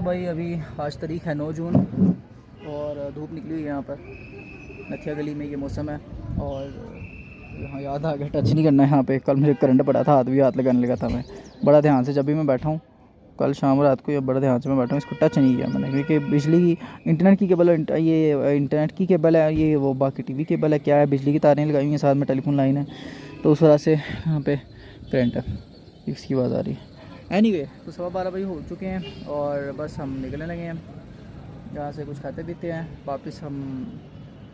भाई अभी आज तारीख है 9 जून और धूप निकली हुई है यहाँ पर नथिया गली में। ये मौसम है और यहाँ याद आ गया टच नहीं करना है यहाँ पे। कल मुझे करंट पड़ा था, हाथ भी हाथ लगाने लगा था मैं बड़ा ध्यान से। जब भी मैं बैठा हूँ कल शाम रात को, ये बड़ा ध्यान से मैं बैठा हूँ, इसको टच नहीं किया मैंने, क्योंकि बिजली की इंटरनेट की केबल है, ये इंटरनेट की केबल है, ये वो बाकी टीवी केबल है, क्या है, बिजली की तारें लगाई हुई हैं, साथ में टेलीफोन लाइन है, तो उस वजह से यहाँ पे करंट है, इसकी आवाज़ आ रही है। एनीवे तो 12:15 हो चुके हैं और बस हम निकलने लगे हैं यहाँ से। कुछ खाते पीते हैं, वापस हम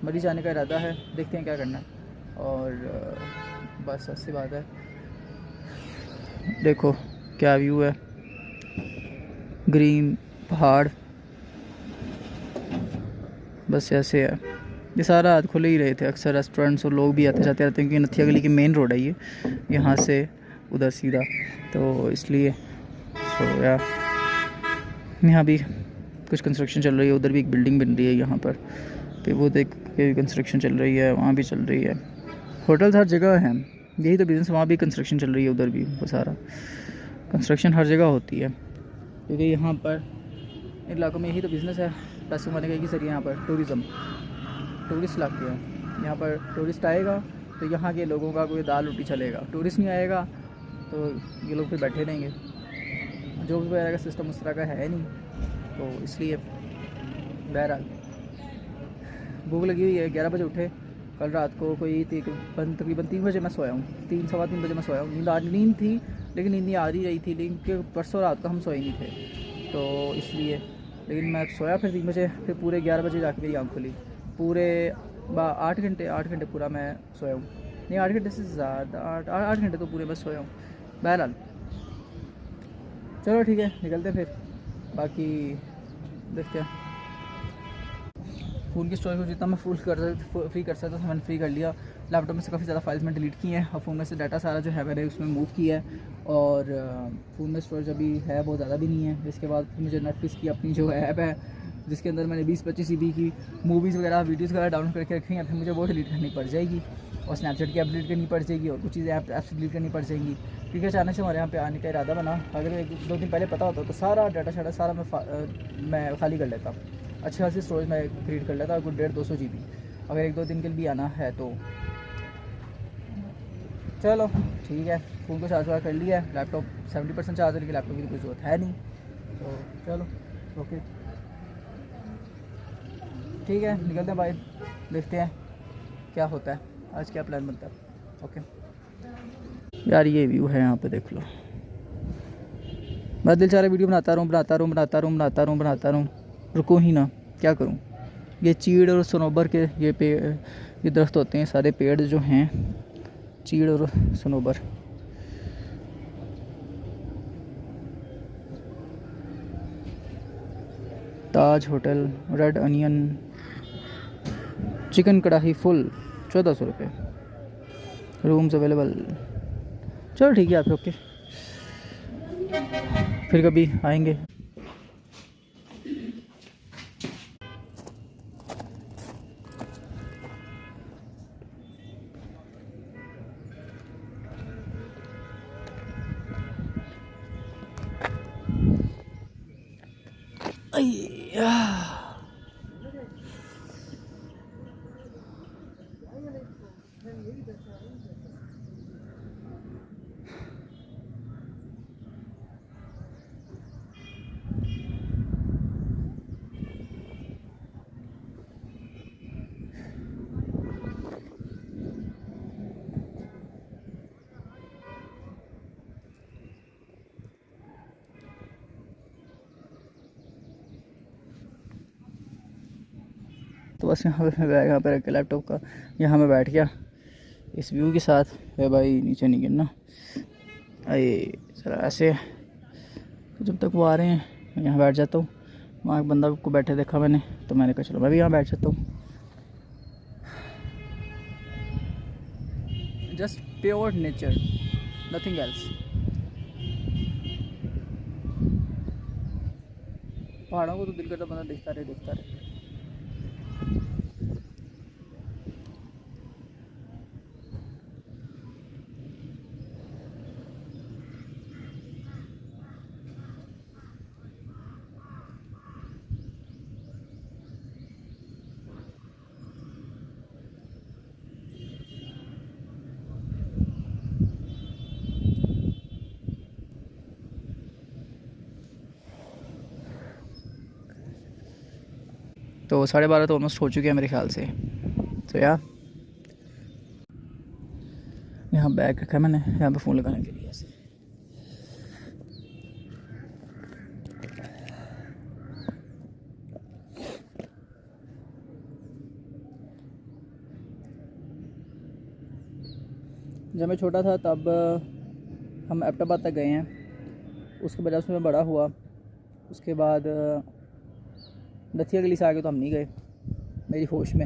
मरी जाने का इरादा है, देखते हैं क्या करना है। और बस ऐसी बात है। देखो क्या व्यू है, ग्रीन पहाड़, बस ऐसे है। ये सारा आज खुले ही रहे थे, अक्सर रेस्टोरेंट्स और लोग भी आते जाते रहते हैं, क्योंकि नथिया गली की मेन रोड है ये, यहाँ से उधर सीधा, तो इसलिए तो यार यहाँ भी कुछ कंस्ट्रक्शन चल रही है। उधर भी एक बिल्डिंग बन रही है यहाँ पर, फिर वो देख के कंस्ट्रक्शन चल रही है, वहाँ भी चल रही है। होटल्स हर जगह हैं, यही तो बिज़नेस, वहाँ भी कंस्ट्रक्शन चल रही है, उधर भी वो सारा कंस्ट्रक्शन हर जगह होती है, क्योंकि यहाँ पर इन इलाकों में यही तो बिज़नेस है, पैसे कमाने का एक ही जरिए। यहाँ पर टूरिज़्म, टूरिस्ट इलाके हैं, यहाँ पर टूरिस्ट आएगा तो यहाँ के लोगों का कोई दाल रोटी चलेगा, टूरिस्ट नहीं आएगा तो ये लोग फिर बैठे रहेंगे। जॉब वगैरह का सिस्टम उस तरह का है नहीं, तो इसलिए बहरहाल भूख लगी हुई है। 11 बजे उठे कल रात को, कोई तकरीबन 3 बजे मैं सोया हूँ, 3 सवा 3 बजे मैं सोया हूँ। नींद थी लेकिन नींद नहीं आ रही थी, लेकिन परसों रात को हम सोए नहीं थे, तो इसलिए। लेकिन मैं सोया फिर 3 बजे, फिर पूरे 11 बजे जाके मेरी आँख खुली। पूरे 8 घंटे पूरा मैं सोया हूँ, नहीं 8 घंटे से ज़्यादा, 8 घंटे तो पूरे मैं सोया हूँ। बहरहाल चलो ठीक है, निकलते हैं फिर, बाकी देखते हैं। फ़ोन की स्टोरेज को जितना मैं फ्री कर सकता था मैंने फ्री कर लिया। लैपटॉप में से काफ़ी ज़्यादा फाइल्स मैंने डिलीट की हैं और फ़ोन में से डाटा सारा जो है मैंने उसमें मूव किया है। और फ़ोन में स्टोरेज अभी है बहुत ज़्यादा भी नहीं है। इसके बाद मुझे नेटफ्लिक्स की अपनी जो ऐप है, जिसके अंदर मैंने 20-25 GB की मूवीज़ वगैरह वीडियोज़ वगैरह डाउनलोड करके रखी हैं, फिर मुझे वो डिलीट करनी पड़ जाएगी। और स्नैपचैट की ऐप डिलीट करनी पड़ जाएगी, और कुछ चीज़ें ऐप डिलीट करनी पड़ जाएंगी, क्योंकि अचानक से हमारे यहाँ पे आने का इरादा बना। अगर 1-2 दिन पहले पता होता तो सारा डाटा शाटा सारा मैं खाली कर लेता, अच्छी खासी स्टोरेज मैं क्रिएट कर लेता, कुछ 150-200 GB, अगर 1-2 दिन के लिए भी आना है तो। चलो ठीक है, फ़ोन को चार्ज वगैरह कर लिया है, लैपटॉप 70% चार्ज है, लेकिन लैपटॉप की कोई ज़रूरत है नहीं, तो चलो ओके ठीक है, निकलते हैं भाई, देखते हैं क्या होता है, आज क्या प्लान बनता है। ओके यार, ये व्यू है यहाँ पे, देख लो। मैं दिल चाह रहा वीडियो बनाता रहूँ, रुको ही ना, क्या करूँ। ये चीड़ और सनोबर के ये दरख्त होते हैं, सारे पेड़ जो हैं चीड़ और सनोबर। ताज होटल, रेड अनियन, चिकन कढ़ाई फुल 1400 रुपये, रूम्स अवेलेबल। चलो ठीक है, आप ओके, फिर कभी आएंगे। तो बस यहाँ पे बैग यहाँ पे रख के लैपटॉप का, यहाँ मैं बैठ गया इस व्यू के साथ। है भाई, नीचे नहीं गिरना, अरे चलो ऐसे। तो जब तक वो आ रहे हैं मैं यहाँ बैठ जाता हूँ। वहाँ एक बंदा को बैठे देखा मैंने, तो मैंने कहा चलो मैं भी यहाँ बैठ जाता हूँ। Just pure nature, nothing else. पहाड़ों को तो दिल करता बंदा देखता रहे। तो 12:30 तो ऑलमोस्ट हो चुके हैं मेरे ख्याल से। तो यार यहाँ बैग रखा है मैंने यहाँ पे फ़ोन लगाने के लिए ऐसे। जब मैं छोटा था तब हम एबटाबाद तक गए हैं, उसके बाद उसमें मैं बड़ा हुआ, उसके बाद नथिया गली से आगे तो हम नहीं गए मेरी होश में।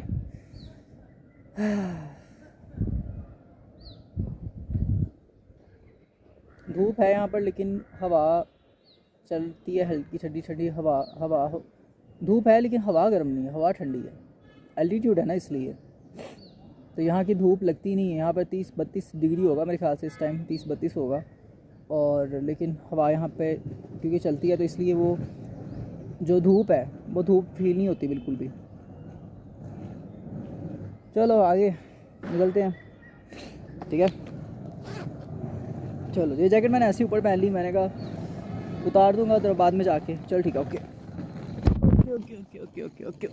धूप है यहाँ पर लेकिन हवा चलती है हल्की ठंडी ठंडी हवा धूप है लेकिन हवा गर्म नहीं है, हवा ठंडी है। एल्टीट्यूड है ना इसलिए, तो यहाँ की धूप लगती नहीं है। यहाँ पर 30-32 डिग्री होगा मेरे ख्याल से इस टाइम, 30-32 होगा। और लेकिन हवा यहाँ पे क्योंकि चलती है तो इसलिए वो जो धूप है वो धूप फील नहीं होती बिल्कुल भी। चलो आगे निकलते हैं, ठीक है। चलो ये जैकेट मैंने ऐसे ऊपर पहन ली, मैंने कहा उतार दूंगा तो बाद में जाके। चल ठीक है, okay okay okay okay okay okay.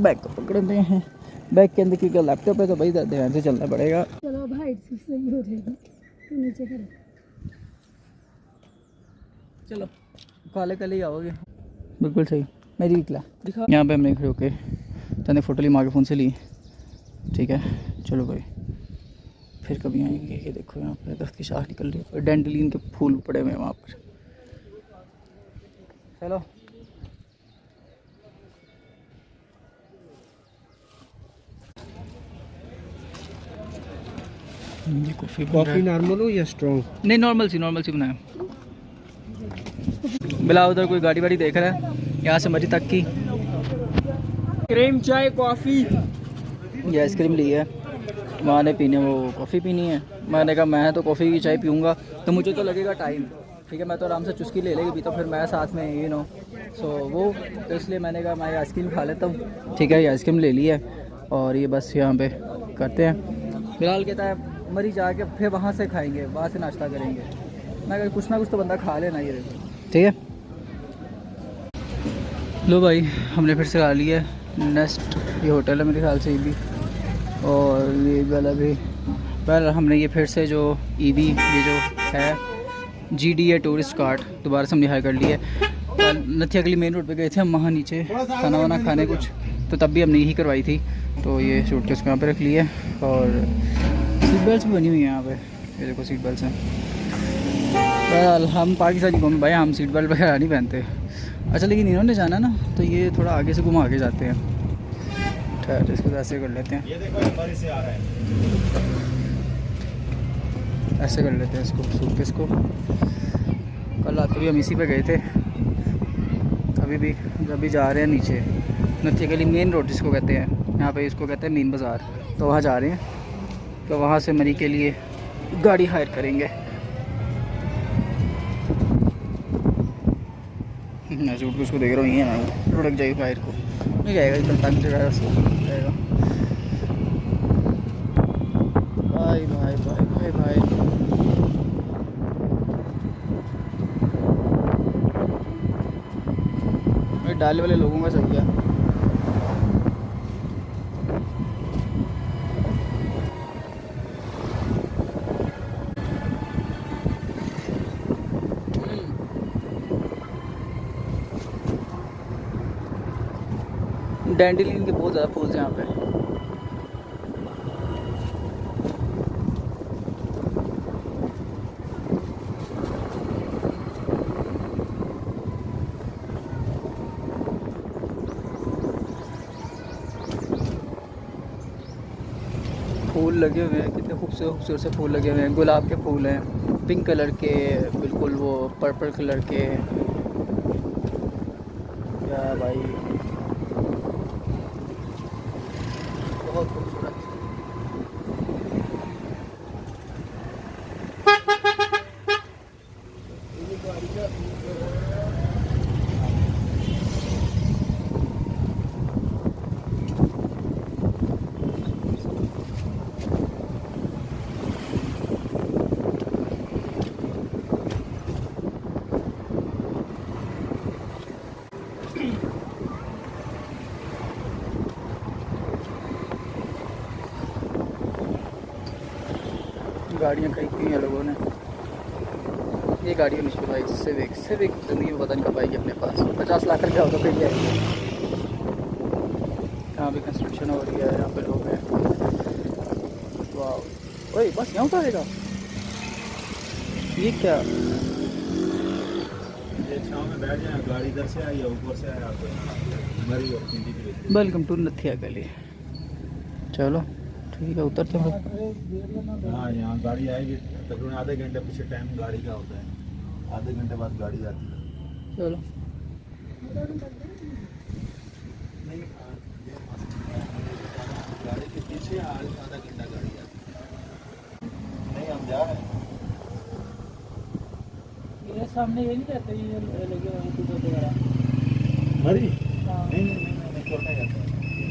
Bag को पकड़ते हैं, बैग के अंदर क्योंकि लैपटॉप है तो भाई ध्यान से चलना पड़ेगा। चलो भाई सही हो जाएगी, तो नीचे करो। चलो काले काले ही आओगे, बिल्कुल सही। मेरी निकला दिखा। यहाँ पे हमने खड़े होके तने फ़ोटो ली, माँ के फ़ोन से ली, ठीक है। चलो भाई फिर कभी आएंगे। ये देखो यहाँ पे दस्त की शाख निकल रही है, डेंडलिन के फूल पड़े हुए हैं वहाँ पर। चलो ये कॉफ़ी नॉर्मल हो या स्ट्रॉन्ग? नहीं नॉर्मल सी बनाया। बिला उधर कोई गाड़ी वाड़ी देख रहा है, यहाँ से मरी तक की। क्रीम चाय कॉफ़ी, ये आइसक्रीम ली है, माँ ने पीने वो कॉफ़ी पीनी है। मैंने कहा मैं तो कॉफ़ी की चाय पीऊँगा तो मुझे तो लगेगा टाइम, ठीक है। मैं तो आराम से चुस्की ले लेगी भी, तो फिर मैं साथ में यू नो सो वो तो इसलिए मैंने कहा मैं आइसक्रीम खा लेता हूँ, ठीक है। ये आइसक्रीम ले ली है और ये बस यहाँ पे करते हैं। फिलहाल कहता है मरी जाके फिर वहाँ से खाएंगे, वहाँ से नाश्ता करेंगे। मैं कहा कुछ ना कुछ तो बंदा खा लेना, ये देखो, ठीक है। लो भाई हमने फिर से खा लिया है। नेक्स्ट ये होटल है मेरे ख्याल से भी, और ये वाला भी। पहले हमने ये फिर से जो ईवी ये जो है GDA टूरिस्ट कार्ड दोबारा से हमने हायर कर लिया है। नथिया गली मेन रोड पे गए थे हम, वहाँ नीचे खाना वाना खाने कुछ, तो तब भी हमने यही करवाई थी। तो ये सूटकेस को यहाँ पे रख लिया, और सीट बेल्ट भी बनी हुई है यहाँ पे, ये देखो सीट बेल्ट हैं। बहरहाल हम पाकिस्तानी कौन भाई, हम सीट बेल्ट वगैरह नहीं पहनते। अच्छा लेकिन इन्होंने जाना ना तो ये थोड़ा आगे से घुमा के जाते हैं। ठहर इसको तो ऐसे कर लेते हैं, ये देखो से आ रहा है, ऐसे कर लेते हैं इसको सूटकेस को। कल रात को भी हम इसी पे गए थे, अभी भी जब भी जा रहे हैं नीचे नथिया गली मेन रोड जिसको कहते हैं, यहाँ पे इसको कहते हैं मेन बाज़ार, तो वहाँ जा रहे हैं। तो वहाँ से मरी के लिए गाड़ी हायर करेंगे। मैं सूट को उसको देख रहा हूँ, ये ना लुढ़क जाएगी बाहर को, नहीं जाएगा इतना तंग जाएगा जाएगा। भाई भाई भाई भाई भाई भाई डाले वाले लोगों का सही है। डैंडलिन के बहुत ज़्यादा फूल हैं यहाँ पे। फूल लगे हुए हैं, कितने खूबसूरत से फूल लगे हुए हैं। गुलाब के फूल हैं, पिंक कलर के, बिल्कुल वो पर्पल कलर के। क्या भाई बहुत खूबसूरत। गाड़ियाँ खरीदी हैं लोगों ने। ये गाड़ी होनी चाहिए भाई, सिविक। सिविक ज़िंदगी में पता नहीं कब आएगी अपने पास। 50 लाख रुपया होगा फिर जाएगी। यहाँ भी कंस्ट्रक्शन हो रही है, यहाँ पे लोग हैं। वाह, ओए बस यहाँ उतारेगा ये क्या? छाँव में बैठ जाए, गाड़ी इधर से आई है, ऊपर से आया तो वेलकम टू नथिया गली। चलो ठीक है, उतरते हैं। हाँ, यहाँ गाड़ी आएगी तकरीबन आधे घंटे पीछे टाइम गाड़ी का होता है, आधे घंटे बाद गाड़ी आती है। चलो गाड़ी के पीछे आधा घंटा गाड़ी आती है। नहीं, हम जा रहे हैं। ये सामने ये नहीं रहते, ये लगे हुए हरी नहीं छोटा जाता है।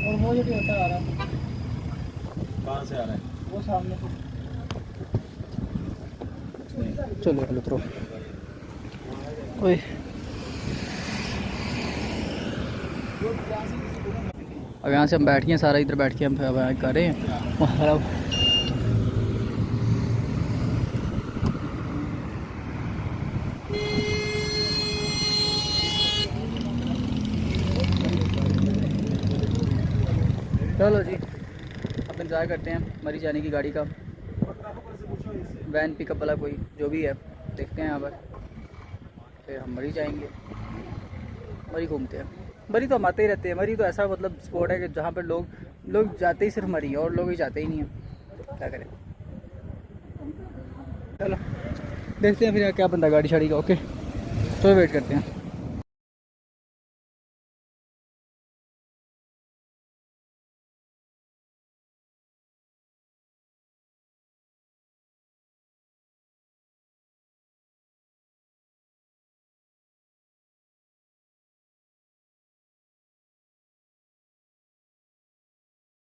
और वो जो भी होता आ रहा है, कहाँ से आ रहा है? वो सामने से। चलो चलो उतरो। ओए अब यहाँ से हम बैठ गए, सारा इधर बैठ के हम कर रहे हैं वहाँ। चलो जी, अब इंतज़ार करते हैं मरी जाने की गाड़ी का। वैन पिकअप वाला कोई जो भी है, देखते हैं यहाँ पर, फिर हम मरी जाएंगे। मरी घूमते हैं। मरी तो हम आते ही रहते हैं। मरी तो ऐसा मतलब स्पॉट है कि जहाँ पर लोग जाते ही सिर्फ मरी, और लोग ही जाते ही नहीं हैं। क्या करें, चलो देखते हैं फिर क्या बनता है गाड़ी शाड़ी का। ओके, तो वेट करते हैं।